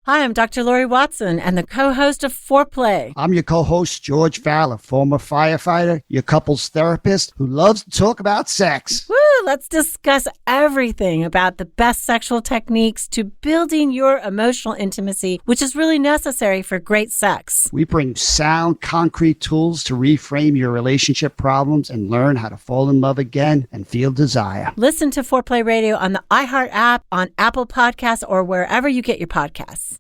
Hi, I'm Dr. Lori Watson and the co-host of Foreplay. I'm your co-host, George Fowler, former firefighter, your couples therapist who loves to talk about sex. Woo! Let's discuss everything about the best sexual techniques to building your emotional intimacy, which is really necessary for great sex. We bring sound, concrete tools to reframe your relationship problems and learn how to fall in love again and feel desire. Listen to Foreplay Radio on the iHeart app, on Apple Podcasts, or wherever you get your podcasts.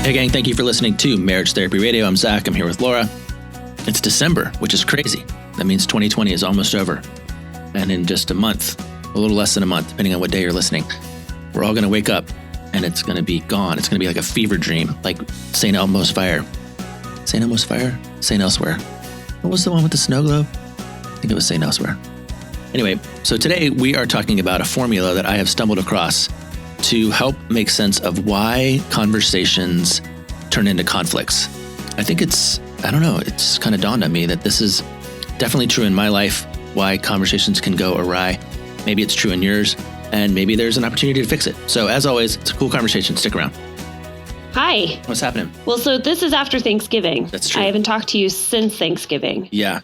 Hey gang, thank you for listening to Marriage Therapy Radio. I'm Zach. I'm here with Laura. It's December, which is crazy. That means 2020 is almost over. And in just a month, a little less than a month, depending on what day you're listening, we're all going to wake up and it's going to be gone. It's going to be like a fever dream, like St. Elmo's Fire. St. Elmo's Fire? St. Elsewhere. What was the one with the snow globe? I think it was St. Elsewhere. Anyway, so today we are talking about a formula that I have stumbled across to help make sense of why conversations turn into conflicts. I think it's kind of dawned on me that this is definitely true in my life, why conversations can go awry. Maybe it's true in yours, and maybe there's an opportunity to fix it. So as always, it's a cool conversation. Stick around. Hi. What's happening? Well, so this is after Thanksgiving. That's true. I haven't talked to you since Thanksgiving. Yeah.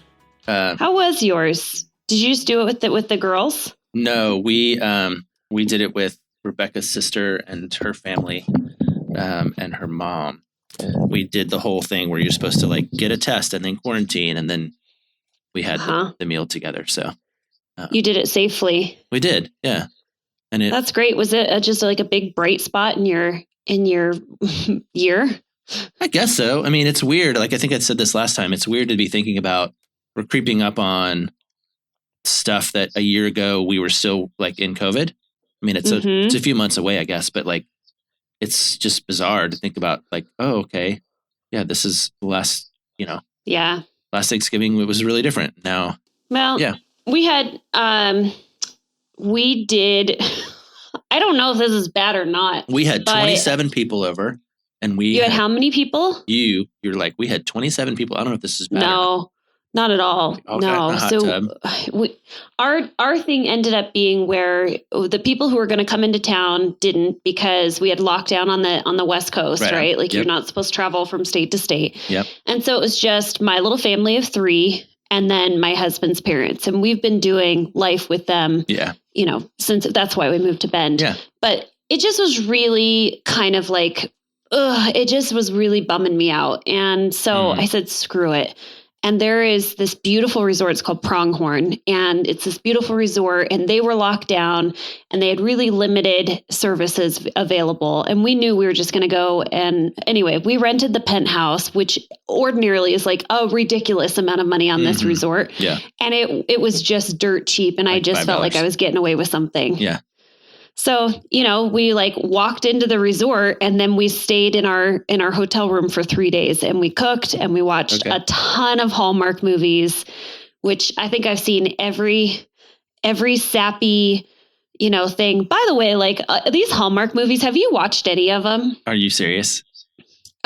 How was yours? Did you just do it with the girls? No, we did it with Rebecca's sister and her family, and her mom. We did the whole thing where you're supposed to like get a test and then quarantine, and then we had the meal together. So you did it safely. We did, yeah. And that's great. Was it just like a big bright spot in your year? I guess so. I mean, it's weird. Like I think I said this last time. It's weird to be thinking about we're creeping up on stuff that a year ago we were still like in COVID. I mean, it's a few months away, I guess, but like, it's just bizarre to think about like, oh, okay. Yeah, this is the last, last Thanksgiving, it was really different now. Well, yeah, we had, we did, I don't know if this is bad or not. We had 27 people over and You had how many people? You're like, we had 27 people. I don't know if this is bad. No. Not at all. Okay, no. So our thing ended up being where the people who were going to come into town didn't, because we had lockdown on the West Coast, right? Like you're not supposed to travel from state to state. Yep. And so it was just my little family of 3 and then my husband's parents. And we've been doing life with them, since that's why we moved to Bend. Yeah. But it just was really kind of like, it just was really bumming me out. And so I said, screw it. And there is this beautiful resort. It's called Pronghorn. And it's this beautiful resort. And they were locked down and they had really limited services available. And we knew we were just going to go. And anyway, we rented the penthouse, which ordinarily is like a ridiculous amount of money on this resort. Yeah. And it was just dirt cheap. And I just felt like I was getting away with something. Yeah. So, we like walked into the resort and then we stayed in our hotel room for 3 days and we cooked and we watched a ton of Hallmark movies, which I think I've seen every sappy, thing. By the way, like these Hallmark movies, have you watched any of them? Are you serious?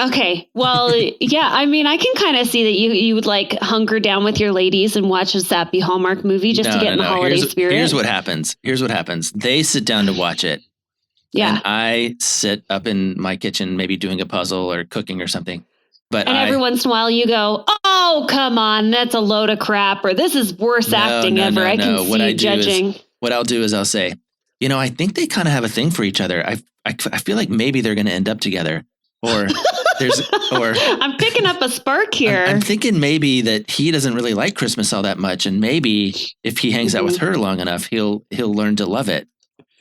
Okay. Well, yeah, I mean, I can kind of see that you would like hunker down with your ladies and watch a sappy Hallmark movie just to get in the holiday spirit. Here's what happens. They sit down to watch it. Yeah. And I sit up in my kitchen, maybe doing a puzzle or cooking or something. And every once in a while you go, oh, come on, that's a load of crap. Or this is worst acting ever. I can see you judging. What I'll do is I'll say, I think they kind of have a thing for each other. I feel like maybe they're going to end up together. Or I'm picking up a spark here. I'm thinking maybe that he doesn't really like Christmas all that much. And maybe if he hangs out with her long enough, he'll learn to love it.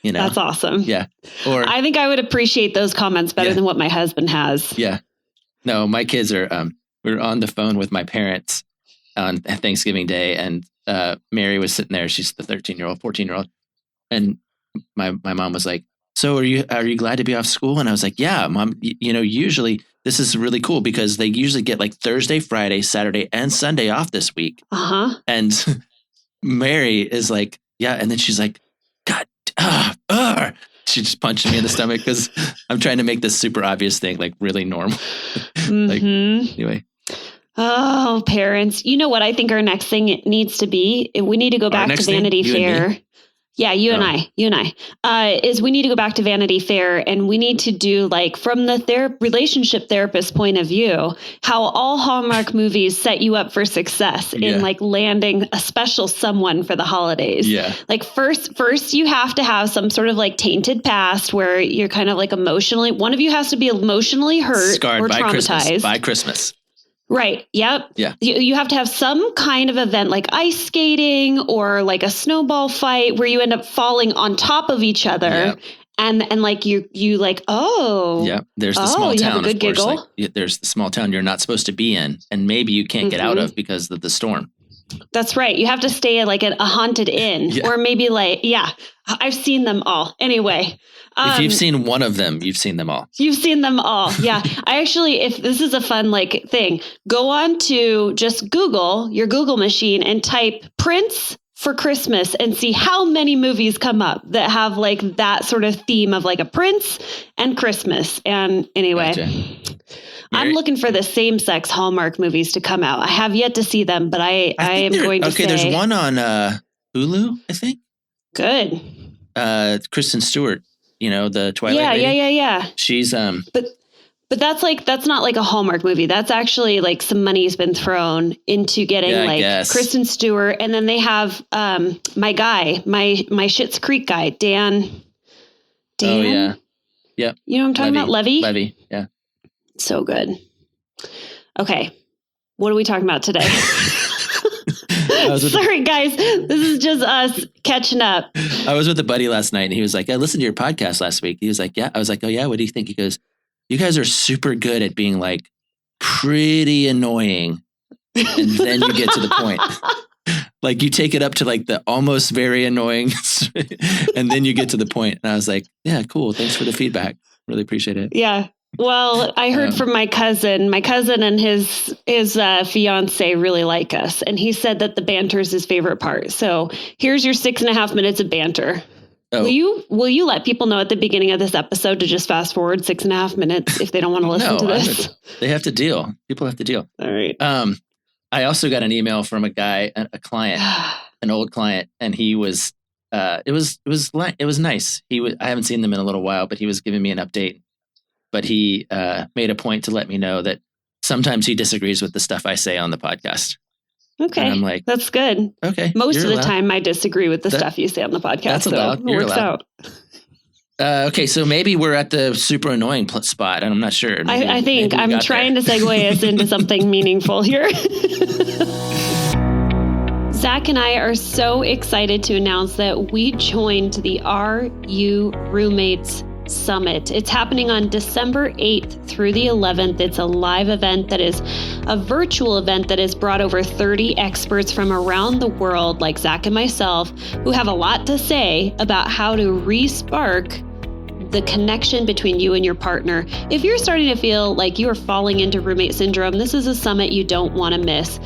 That's awesome. Yeah. Or I think I would appreciate those comments better than what my husband has. Yeah. No, my kids are, we were on the phone with my parents on Thanksgiving Day and Mary was sitting there. She's the 14-year-old. And my mom was like, so are you glad to be off school? And I was like, yeah, Mom, usually this is really cool because they usually get like Thursday, Friday, Saturday, and Sunday off this week. Uh-huh. And Mary is like, yeah. And then she's like, God, she just punched me in the stomach because I'm trying to make this super obvious thing like really normal. Anyway. Oh, parents. You know what I think our next thing needs to be? We need to go back to Vanity Fair. Yeah, you and I, is we need to go back to Vanity Fair, and we need to do, like, from the relationship therapist point of view, how all Hallmark movies set you up for success in like landing a special someone for the holidays. Yeah. Like first you have to have some sort of like tainted past where you're kind of like emotionally, one of you has to be emotionally hurt scarred or traumatized by Christmas. Right. Yep. Yeah. You have to have some kind of event like ice skating or like a snowball fight where you end up falling on top of each other. Yeah. And like you like, oh, yeah. There's the small you town, have a good of course. giggle. Like, there's the small town you're not supposed to be in, and maybe you can't get out of because of the storm. That's right. You have to stay at like a haunted inn or maybe like, I've seen them all. Anyway. If you've seen one of them, you've seen them all. You've seen them all. Yeah. I actually, if this is a fun like thing, go on to just Google your Google machine and type Prince for Christmas and see how many movies come up that have like that sort of theme of like a prince and Christmas. And anyway, Gotcha. I'm looking for the same-sex Hallmark movies to come out. I have yet to see them, but I am going to say. Okay, there's one on Hulu, I think. Good. Kristen Stewart, the Twilight lady. Yeah. She's But that's not like a Hallmark movie. That's actually like some money's been thrown into getting Kristen Stewart, and then they have my guy, my Schitt's Creek guy, Dan. Oh yeah. Yep. You know what I'm talking about? Levy. Yeah. So good. Okay. What are we talking about today? Sorry, guys. This is just us catching up. I was with a buddy last night and he was like, I listened to your podcast last week. He was like, yeah. I was like, oh yeah. What do you think? He goes, you guys are super good at being like pretty annoying. And then you get to the point. Like you take it up to like the almost very annoying and then you get to the point. And I was like, yeah, cool. Thanks for the feedback. Really appreciate it. Yeah. Well, I heard from my cousin. My cousin and his fiance really like us, and he said that the banter is his favorite part. So here's your 6.5 minutes of banter. Oh. Will you let people know at the beginning of this episode to just fast forward 6.5 minutes if they don't want to listen to this? They have to deal. People have to deal. All right. I also got an email from a guy, a client, an old client, and he was. It was nice. I haven't seen them in a little while, but he was giving me an update. But he made a point to let me know that sometimes he disagrees with the stuff I say on the podcast. Okay. And I'm like, that's good. Okay. Most of the time I disagree with the stuff you say on the podcast. That's allowed. You're allowed. Okay. So maybe we're at the super annoying spot and I'm not sure. I think I'm trying to segue us into something meaningful here. Zach and I are so excited to announce that we joined the Are You Roommates Summit. It's happening on December 8th through the 11th. It's a live event that is a virtual event that has brought over 30 experts from around the world, like Zach and myself, who have a lot to say about how to re-spark the connection between you and your partner. If you're starting to feel like you are falling into roommate syndrome, this is a summit you don't want to miss.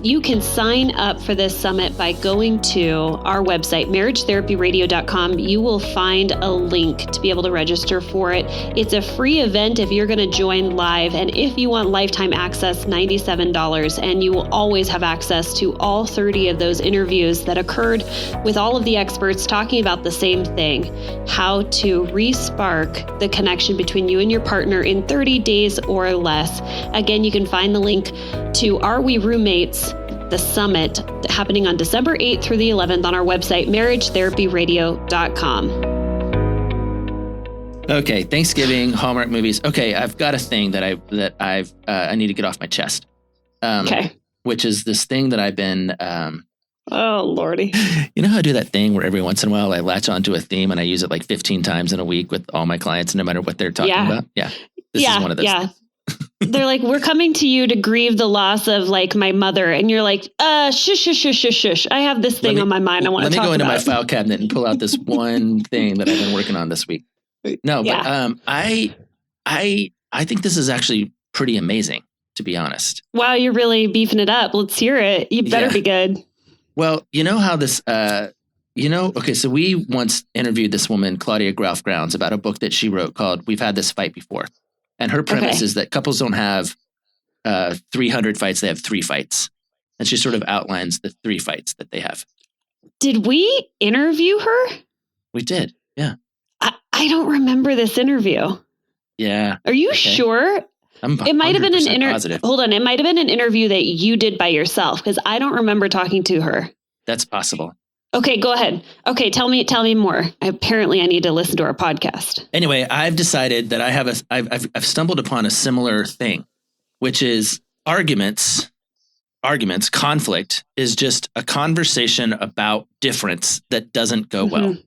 You can sign up for this summit by going to our website, marriagetherapyradio.com. You will find a link to be able to register for it. It's a free event if you're going to join live. And if you want lifetime access, $97. And you will always have access to all 30 of those interviews that occurred with all of the experts talking about the same thing, how to re-spark the connection between you and your partner in 30 days or less. Again, you can find the link to Are We Roommates, the summit happening on December 8th through the 11th on our website, marriagetherapyradio.com. Okay, Thanksgiving, Hallmark movies. Okay, I've got a thing that I need to get off my chest. Okay. Which is this thing that I've been oh, Lordy. You know how I do that thing where every once in a while I latch onto a theme and I use it like 15 times in a week with all my clients, no matter what they're talking about? Yeah. This is one of those things. They're like, we're coming to you to grieve the loss of like my mother. And you're like, shush. I have this thing on my mind I want to talk about. Let me go into my file cabinet and pull out this one thing that I've been working on this week. No, but I think this is actually pretty amazing, to be honest. Wow, you're really beefing it up. Let's hear it. You better be good. Well, you know how this, okay, so we once interviewed this woman, Claudia Grauf-Grounds, about a book that she wrote called We've Had This Fight Before. And her premise is that couples don't have 300 fights, they have 3 fights. And she sort of outlines the 3 fights that they have. Did we interview her? We did. Yeah. I don't remember this interview. Yeah. Are you sure? It might have been an positive. Hold on. It might have been an interview that you did by yourself because I don't remember talking to her. That's possible. Okay, go ahead. Okay, tell me more. Apparently, I need to listen to our podcast. Anyway, I've decided that I've stumbled upon a similar thing, which is arguments. Conflict is just a conversation about difference that doesn't go well.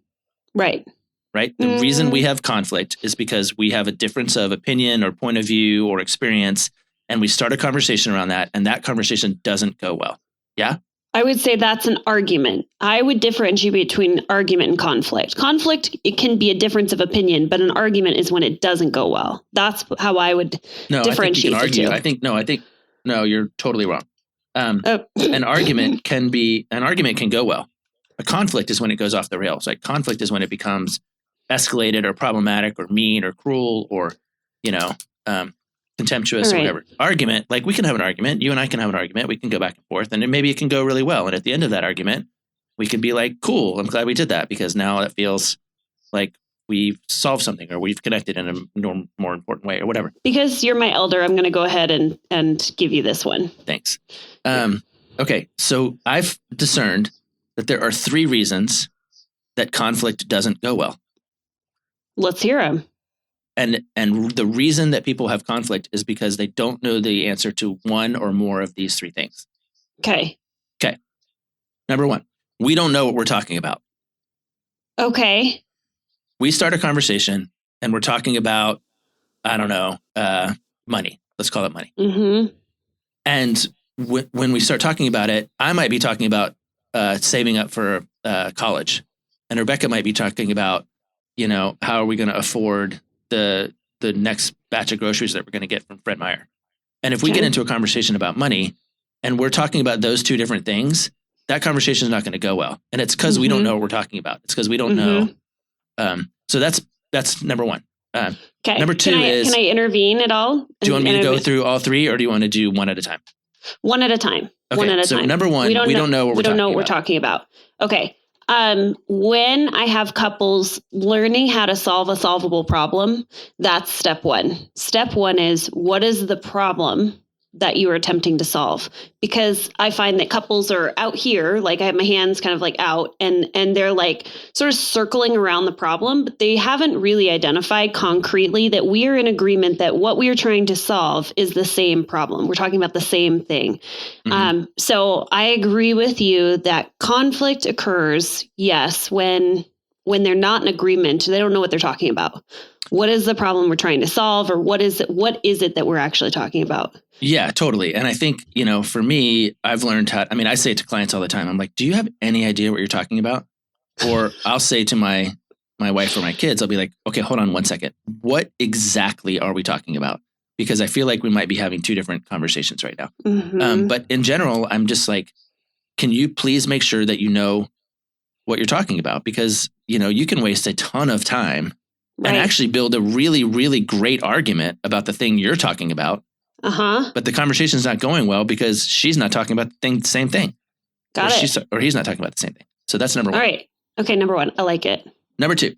Right. The reason we have conflict is because we have a difference of opinion or point of view or experience, and we start a conversation around that, and that conversation doesn't go well. Yeah? I would say that's an argument. I would differentiate between argument and conflict. Conflict, it can be a difference of opinion, but an argument is when it doesn't go well. That's how I would differentiate the two. I think you're totally wrong. An argument can go well. A conflict is when it goes off the rails. Like conflict is when it becomes escalated or problematic or mean or cruel or, contemptuous or whatever. Argument, like we can have an argument. You and I can have an argument. We can go back and forth and maybe it can go really well. And at the end of that argument, we can be like, cool, I'm glad we did that because now it feels like we've solved something or we've connected in a more important way or whatever. Because you're my elder, I'm going to go ahead and give you this one. Thanks. Okay, so I've discerned that there are 3 reasons that conflict doesn't go well. Let's hear them. And the reason that people have conflict is because they don't know the answer to one or more of these 3 things. Okay. Number 1, we don't know what we're talking about. Okay. We start a conversation and we're talking about, I don't know, money. Let's call it money. Mm-hmm. And when we start talking about it, I might be talking about saving up for college. And Rebecca might be talking about, how are we going to afford the next batch of groceries that we're going to get from Fred Meyer. And if we get into a conversation about money and we're talking about those 2 different things, that conversation is not going to go well. And it's because we don't know what we're talking about. It's because we don't know. So that's number 1. Okay. Number 2 can I intervene at all? Do you want me to go through all 3 or do you want to do one at a time? One at a time. Okay, one at a so time. Number 1, we don't know what we're talking about. Okay. When I have couples learning how to solve a solvable problem, that's step 1. Step 1 is, what is the problem that you are attempting to solve? Because I find that couples are out here, like I have my hands kind of like out and they're like sort of circling around the problem, but they haven't really identified concretely that we are in agreement that what we are trying to solve is the same problem. We're talking about the same thing. Mm-hmm. So I agree with you that conflict occurs, yes, when they're not in agreement, they don't know what they're talking about. What is the problem we're trying to solve, or what is it that we're actually talking about? Yeah, totally. And I think, for me, I've learned I say it to clients all the time. I'm like, do you have any idea what you're talking about? Or I'll say to my wife or my kids, I'll be like, okay, hold on one second. What exactly are we talking about? Because I feel like we might be having 2 different conversations right now. Mm-hmm. But in general, I'm just like, can you please make sure that you know what you're talking about? Because, you can waste a ton of time and actually build a really, really great argument about the thing you're talking about. Uh-huh. But the conversation's not going well because she's not talking about the same thing. Got it. Or he's not talking about the same thing. So that's number 1. All right. Okay, number 1. I like it. Number 2,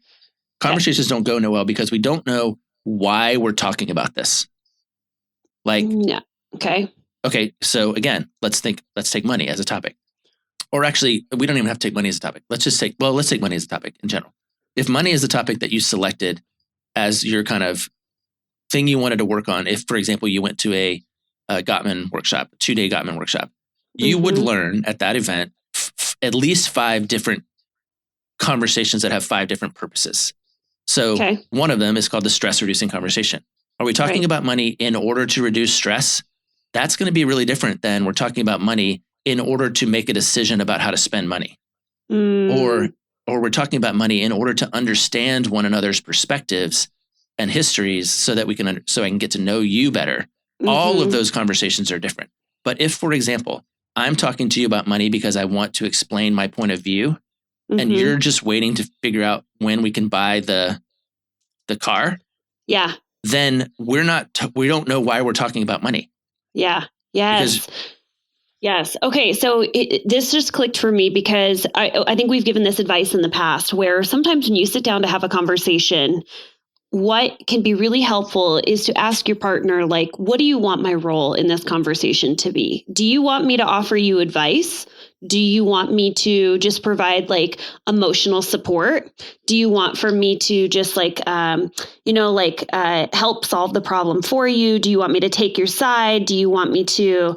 conversations don't go well because we don't know why we're talking about this. Like, yeah. Okay. So again, let's take money as a topic. Or actually, we don't even have to take money as a topic. Let's take money as a topic in general. If money is the topic that you selected as your kind of thing you wanted to work on, if, for example, you went to a Gottman workshop, a 2-day Gottman workshop, you would learn at that event at least 5 different conversations that have 5 different purposes. So one of them is called the stress reducing conversation. Are we talking about money in order to reduce stress? That's going to be really different than we're talking about money in order to make a decision about how to spend money. Or we're talking about money in order to understand one another's perspectives and histories so that so I can get to know you better. Mm-hmm. All of those conversations are different. But if, for example, I'm talking to you about money because I want to explain my point of view, and you're just waiting to figure out when we can buy the car, then we don't know why we're talking about money. Yeah. Yes. Yes. Okay. So this just clicked for me because I think we've given this advice in the past where sometimes when you sit down to have a conversation, what can be really helpful is to ask your partner, like, what do you want my role in this conversation to be? Do you want me to offer you advice? Do you want me to just provide like emotional support? Do you want for me to just like, help solve the problem for you? Do you want me to take your side? Do you want me to,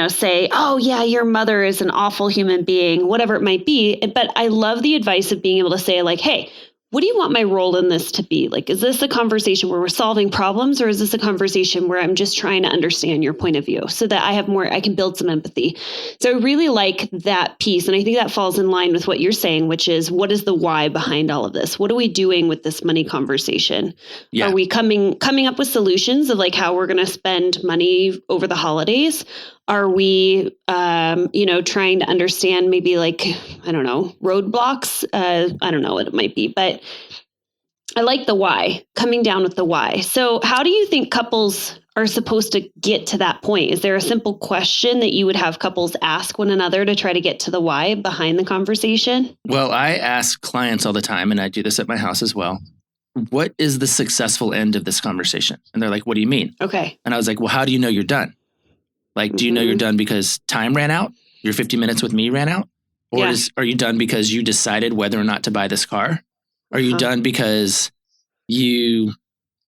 say, oh yeah, your mother is an awful human being, whatever it might be. But I love the advice of being able to say like, hey, what do you want my role in this to be? Like, is this a conversation where we're solving problems, or is this a conversation where I'm just trying to understand your point of view so that I can build some empathy? So I really like that piece. And I think that falls in line with what you're saying, which is, what is the why behind all of this? What are we doing with this money conversation? Yeah. Are we coming up with solutions of like how we're going to spend money over the holidays? Are we, trying to understand maybe like, I don't know, roadblocks? I don't know what it might be, but I like the why, coming down with the why. So how do you think couples are supposed to get to that point? Is there a simple question that you would have couples ask one another to try to get to the why behind the conversation? Well, I ask clients all the time, and I do this at my house as well. What is the successful end of this conversation? And they're like, what do you mean? Okay. And I was like, well, how do you know you're done? Like, do you know you're done because time ran out? Your 50 minutes with me ran out? Or are you done because you decided whether or not to buy this car? Are you done because you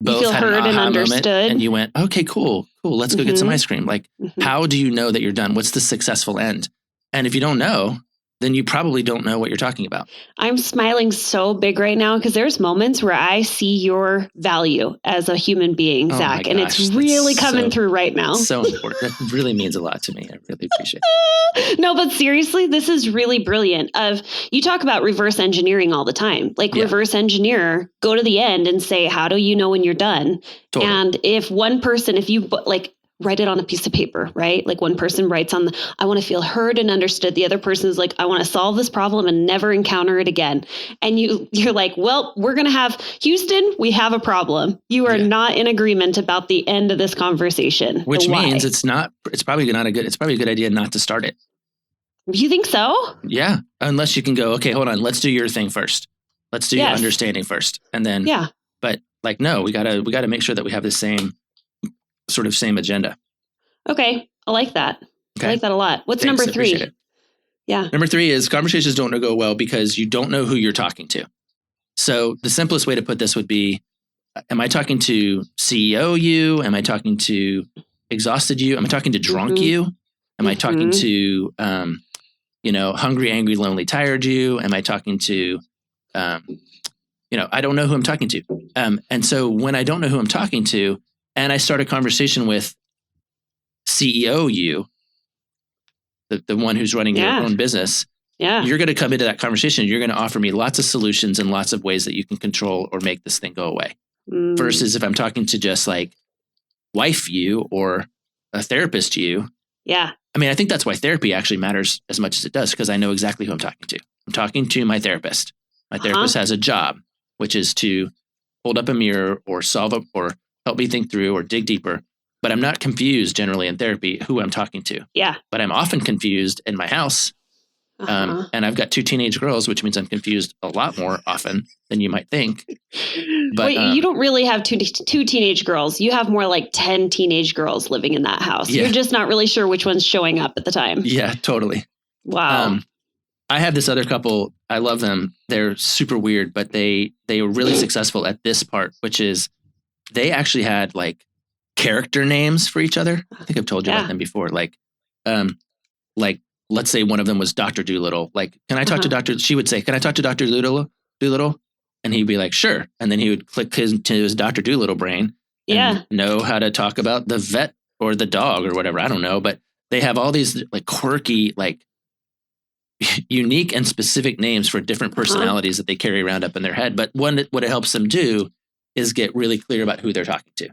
both feel had heard an aha and moment understood? and you went, okay, cool. Let's go get some ice cream. Like, how do you know that you're done? What's the successful end? And if you don't know, then you probably don't know what you're talking about. I'm smiling so big right now because there's moments where I see your value as a human being, Zach, and it's really coming through right now. So important. That really means a lot to me. I really appreciate it. No, but seriously, this is really brilliant. You talk about reverse engineering all the time. Like reverse engineer, go to the end and say, how do you know when you're done? Totally. And if one person, write it on a piece of paper, right? Like one person writes I want to feel heard and understood. The other person is like, I want to solve this problem and never encounter it again. And you're like, well, we're going to have Houston. We have a problem. You are not in agreement about the end of this conversation. Which means it's probably a good idea not to start it. You think so? Yeah. Unless you can go, okay, hold on. Let's do your thing first. Let's do your understanding first. And then, but like, no, we gotta make sure that we have the same agenda. Okay. I like that. Okay. I like that a lot. What's number 3? Yeah. Number 3 is conversations don't go well because you don't know who you're talking to. So the simplest way to put this would be, am I talking to CEO you? Am I talking to exhausted you? Am I talking to drunk you? Am I talking to, hungry, angry, lonely, tired you? Am I talking to, I don't know who I'm talking to. And so when I don't know who I'm talking to, and I start a conversation with CEO you, the one who's running your own business, you're going to come into that conversation. You're going to offer me lots of solutions and lots of ways that you can control or make this thing go away. Versus if I'm talking to just like wife you or a therapist you. Yeah. I mean, I think that's why therapy actually matters as much as it does, because I know exactly who I'm talking to. I'm talking to my therapist. My therapist has a job, which is to hold up a mirror or or help me think through or dig deeper. But I'm not confused generally in therapy who I'm talking to. Yeah. But I'm often confused in my house. And I've got 2 teenage girls, which means I'm confused a lot more often than you might think. But wait, you don't really have two teenage girls. You have more like 10 teenage girls living in that house. Yeah. You're just not really sure which one's showing up at the time. Yeah, totally. Wow. I have this other couple. I love them. They're super weird, but they were really successful at this part, which is they actually had like character names for each other. I think I've told you about them before. Like let's say one of them was Dr. Doolittle. Like, can I talk to she would say, can I talk to Dr. Doolittle? And he'd be like, sure. And then he would click to his Dr. Doolittle brain and know how to talk about the vet or the dog or whatever. I don't know. But they have all these like quirky, like unique and specific names for different personalities that they carry around up in their head. But what it helps them do is get really clear about who they're talking to.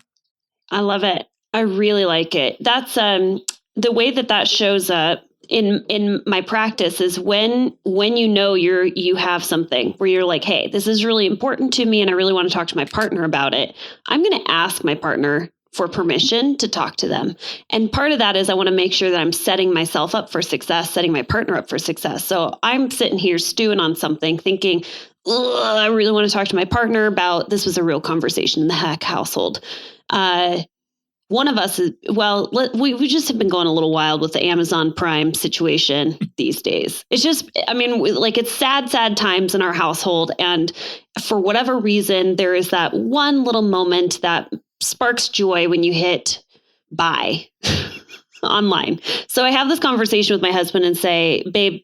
I love it. I really like it. That's the way that shows up in my practice is when you have something where you're like, hey, this is really important to me and I really want to talk to my partner about it. I'm going to ask my partner, for permission to talk to them. And part of that is I want to make sure that I'm setting myself up for success, setting my partner up for success. So I'm sitting here stewing on something thinking, I really want to talk to my partner about, this was a real conversation in the Heck household. One of us is, we just have been going a little wild with the Amazon Prime situation these days. It's just, it's sad times in our household. And for whatever reason, there is that one little moment that sparks joy when you hit buy online. So I have this conversation with my husband and say, babe,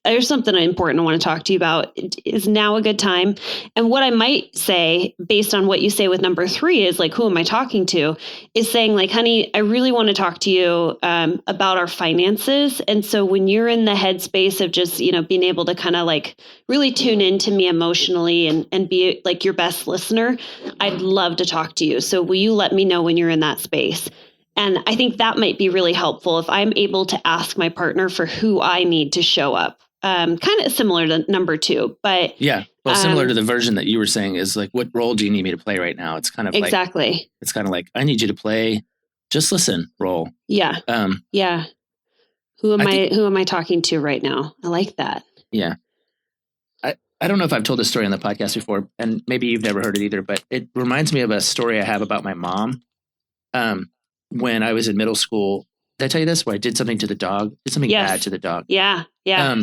there's something important I want to talk to you about. Is now a good time? And what I might say, based on what you say with number 3, is like, who am I talking to? Is saying like, honey, I really want to talk to you about our finances. And so when you're in the headspace of just, being able to kind of like really tune into me emotionally and be like your best listener, I'd love to talk to you. So will you let me know when you're in that space? And I think that might be really helpful if I'm able to ask my partner for who I need to show up. Kind of similar to number 2, but yeah, well, similar to the version that you were saying is like, what role do you need me to play right now? It's kind of exactly. Like, it's kind of like, I need you to play, just listen role. Yeah. Yeah. Who am I talking to right now? I like that. Yeah. I don't know if I've told this story on the podcast before, and maybe you've never heard it either, but it reminds me of a story I have about my mom. When I was in middle school, did I tell you this? Where I did something to the dog, did something bad to the dog. Yeah. Yeah.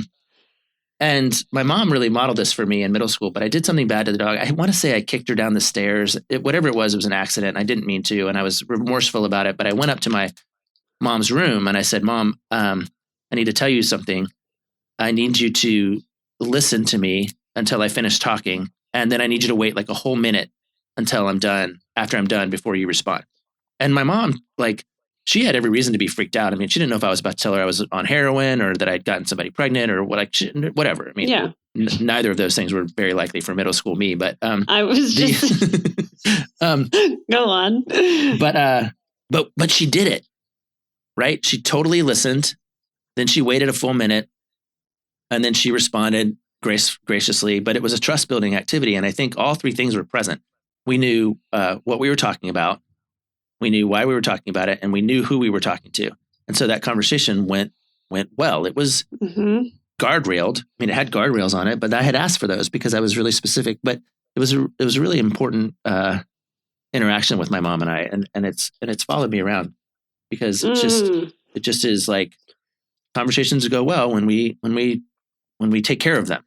And my mom really modeled this for me in middle school, but I did something bad to the dog. I want to say I kicked her down the stairs. Whatever it was an accident. I didn't mean to, and I was remorseful about it. But I went up to my mom's room and I said, Mom, I need to tell you something. I need you to listen to me until I finish talking. And then I need you to wait like a whole minute until I'm done, after I'm done, before you respond. And my mom, she had every reason to be freaked out. I mean, she didn't know if I was about to tell her I was on heroin or that I'd gotten somebody pregnant or whatever. I mean, yeah. Neither of those things were very likely for middle school me, but I was just go on. But she did it, right? She totally listened. Then she waited a full minute, and then she responded graciously. But it was a trust building activity, and I think all 3 things were present. We knew what we were talking about. We knew why we were talking about it, and we knew who we were talking to. And so that conversation went well. It was guardrailed. I mean, it had guardrails on it, but I had asked for those because I was really specific. But it was a really important interaction with my mom and I, and it's followed me around because it just is like conversations go well when we take care of them.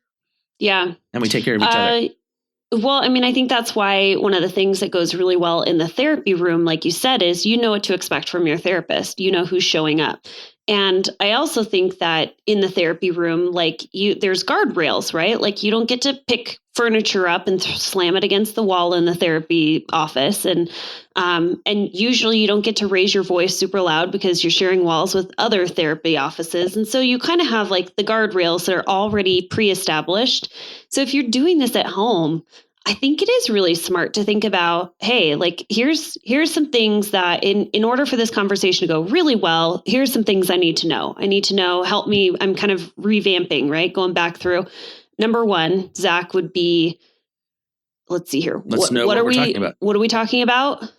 Yeah, and we take care of each other. Well, I mean, I think that's why one of the things that goes really well in the therapy room, like you said, is what to expect from your therapist. You know who's showing up. And I also think that in the therapy room, there's guardrails, right? Like you don't get to pick furniture up and slam it against the wall in the therapy office. And usually you don't get to raise your voice super loud because you're sharing walls with other therapy offices. And so you kind of have like the guardrails that are already pre-established. So if you're doing this at home, I think it is really smart to think about, hey, like here's some things that in order for this conversation to go really well, here's some things I need to know. Help me. I'm kind of revamping, right? Going back through. Number 1, Zach, would be, let's see here. Let's know what we're talking about. What are we talking about?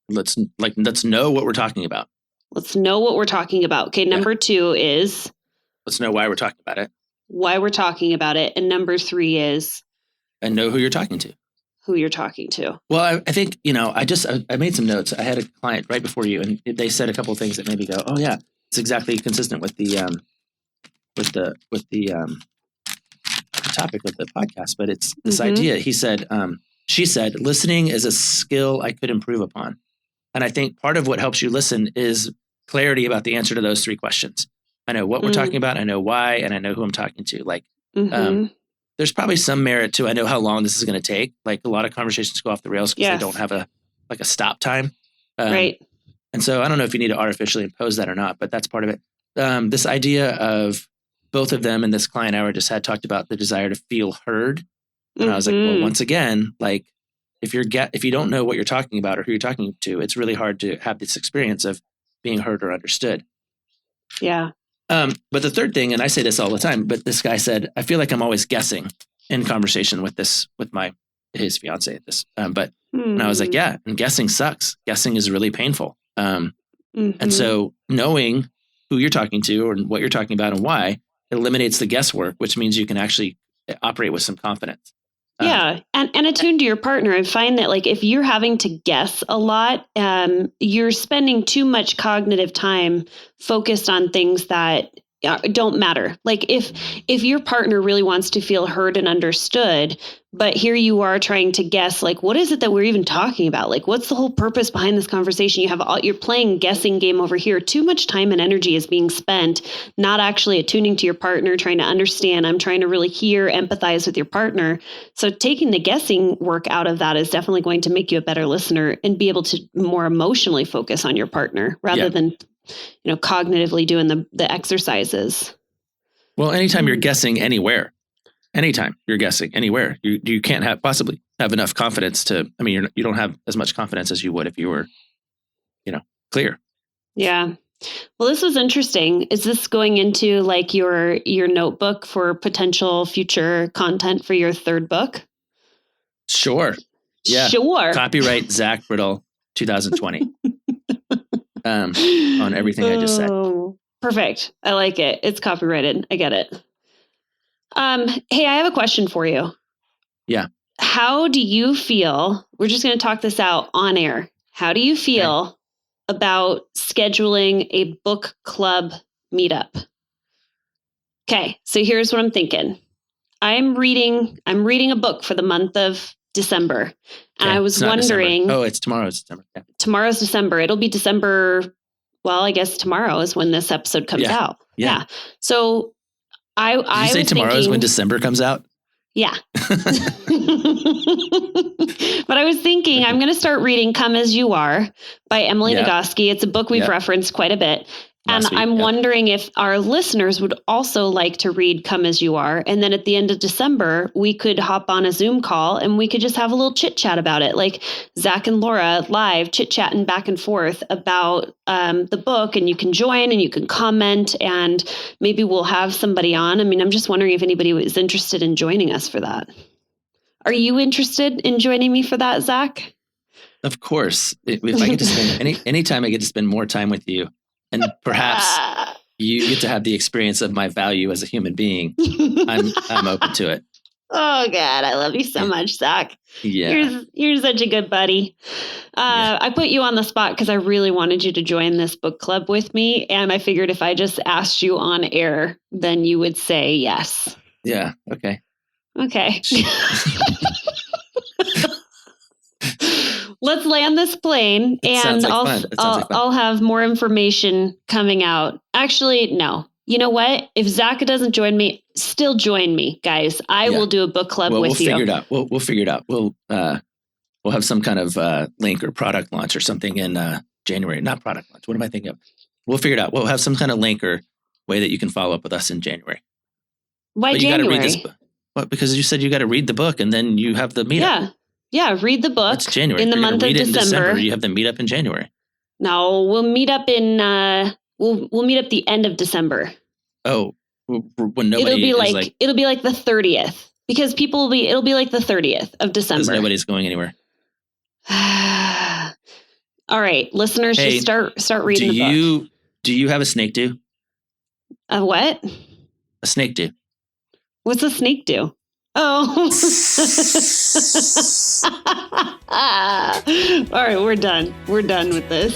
Let's know what we're talking about. Let's know what we're talking about. Okay. Number 2 is, let's know why we're talking about it. Why we're talking about it. And number 3 is, and know who you're talking to. Who you're talking to. Well, I think, I made some notes. I had a client right before you, and they said a couple of things that made me go, oh yeah, it's exactly consistent with the topic of the podcast. But it's this idea. She said, listening is a skill I could improve upon. And I think part of what helps you listen is clarity about the answer to those 3 questions. I know what we're talking about. I know why, and I know who I'm talking to. There's probably some merit to, I know how long this is going to take. Like a lot of conversations go off the rails because they don't have a stop time. Right. And so I don't know if you need to artificially impose that or not, but that's part of it. This idea of both of them and this client I just had talked about the desire to feel heard. And I was like, well, once again, like if you don't know what you're talking about or who you're talking to, it's really hard to have this experience of being heard or understood. Yeah. But the third thing, and I say this all the time, but this guy said, I feel like I'm always guessing in conversation with my his fiance at this. But and I was like, yeah, and guessing sucks. Guessing is really painful. And so knowing who you're talking to or what you're talking about and why eliminates the guesswork, which means you can actually operate with some confidence. Yeah. And attune to your partner and find that like, if you're having to guess a lot, you're spending too much cognitive time focused on things that don't matter. Like if your partner really wants to feel heard and understood, but here you are trying to guess, like, what is it that we're even talking about? Like, what's the whole purpose behind this conversation? You're playing guessing game over here. Too much time and energy is being spent, not actually attuning to your partner, trying to understand. I'm trying to really hear, empathize with your partner. So taking the guessing work out of that is definitely going to make you a better listener and be able to more emotionally focus on your partner rather than cognitively doing the exercises. Well, anytime you're guessing anywhere, you can't possibly have enough confidence to, you don't have as much confidence as you would if you were, clear. Yeah. Well, this was interesting. Is this going into like your notebook for potential future content for your third book? Sure. Yeah. Sure. Copyright Zach Brittle 2020. On everything I just said. Perfect. I like it. It's copyrighted. I get it. Hey, I have a question for you. Yeah. How do you feel? We're just going to talk this out on air. How do you feel about scheduling a book club meetup? Okay. So here's what I'm thinking. I'm reading a book for the month of December. And I was wondering. December. Oh, it's tomorrow. It's December. Yeah. Tomorrow's December. It'll be December. Well, I guess tomorrow is when this episode comes out. Yeah. So I Did you say tomorrow is when December comes out? Yeah. But I was thinking I'm going to start reading Come As You Are by Emily Nagoski. It's a book we've referenced quite a bit. And I'm wondering if our listeners would also like to read Come As You Are. And then at the end of December, we could hop on a Zoom call and we could just have a little chit chat about it. Like Zach and Laura live chit chatting back and forth about the book, and you can join and you can comment and maybe we'll have somebody on. I'm just wondering if anybody is interested in joining us for that. Are you interested in joining me for that, Zach? Of course. If I get to spend anytime I get to spend more time with you, and perhaps you get to have the experience of my value as a human being, I'm open to it. Oh God, I love you so much, Zach. Yeah. You're such a good buddy. I put you on the spot because I really wanted you to join this book club with me. And I figured if I just asked you on air, then you would say yes. Yeah. Okay. Okay. Let's land this plane and I'll have more information coming out. Actually, no. You know what? If Zach doesn't join me, still join me, guys. I will do a book club with you. We'll figure it out. We'll figure it out. We'll have some kind of link or product launch or something in January. Not product launch. What am I thinking of? We'll figure it out. We'll have some kind of link or way that you can follow up with us in January. Why but January? You got to read this book. Well, because you said you got to read the book and then you have the meetup. Yeah, read the book. It's January. In the month of December. You have the meetup in January. No, we'll meet up in we'll meet up the end of December. Oh, when nobody it'll be like the 30th because it'll be like the 30th of December. Because nobody's going anywhere. All right, listeners, just start reading the book. Do you have a snake do? A what? A snake do. What's a snake do? Oh. All right, we're done. We're done with this.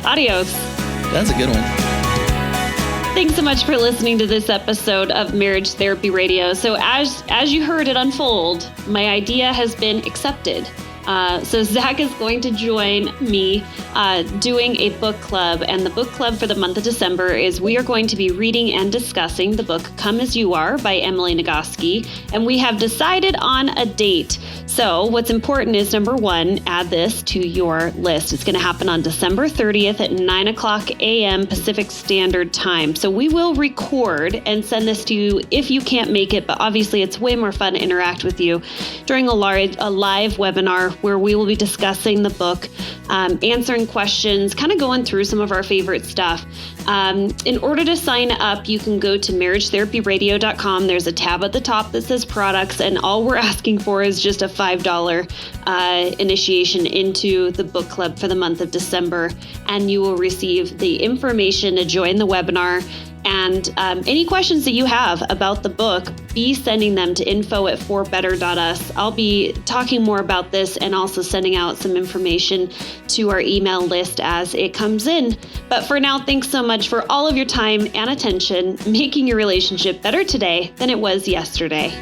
Adios. That's a good one. Thanks so much for listening to this episode of Marriage Therapy Radio. So as you heard it unfold, my idea has been accepted. So Zach is going to join me doing a book club, and the book club for the month of December is we are going to be reading and discussing the book Come As You Are by Emily Nagoski, and we have decided on a date. So what's important is, number one, add this to your list. It's going to happen on December 30th at 9:00 a.m. Pacific Standard Time. So we will record and send this to you if you can't make it, but obviously it's way more fun to interact with you during a live webinar webinar where we will be discussing the book, answering questions, kind of going through some of our favorite stuff. In order to sign up, you can go to marriagetherapyradio.com. There's a tab at the top that says products, and all we're asking for is just a $5 initiation into the book club for the month of December, and you will receive the information to join the webinar. And any questions that you have about the book, be sending them to info@forbetter.us. I'll be talking more about this and also sending out some information to our email list as it comes in. But for now, thanks so much for all of your time and attention, making your relationship better today than it was yesterday.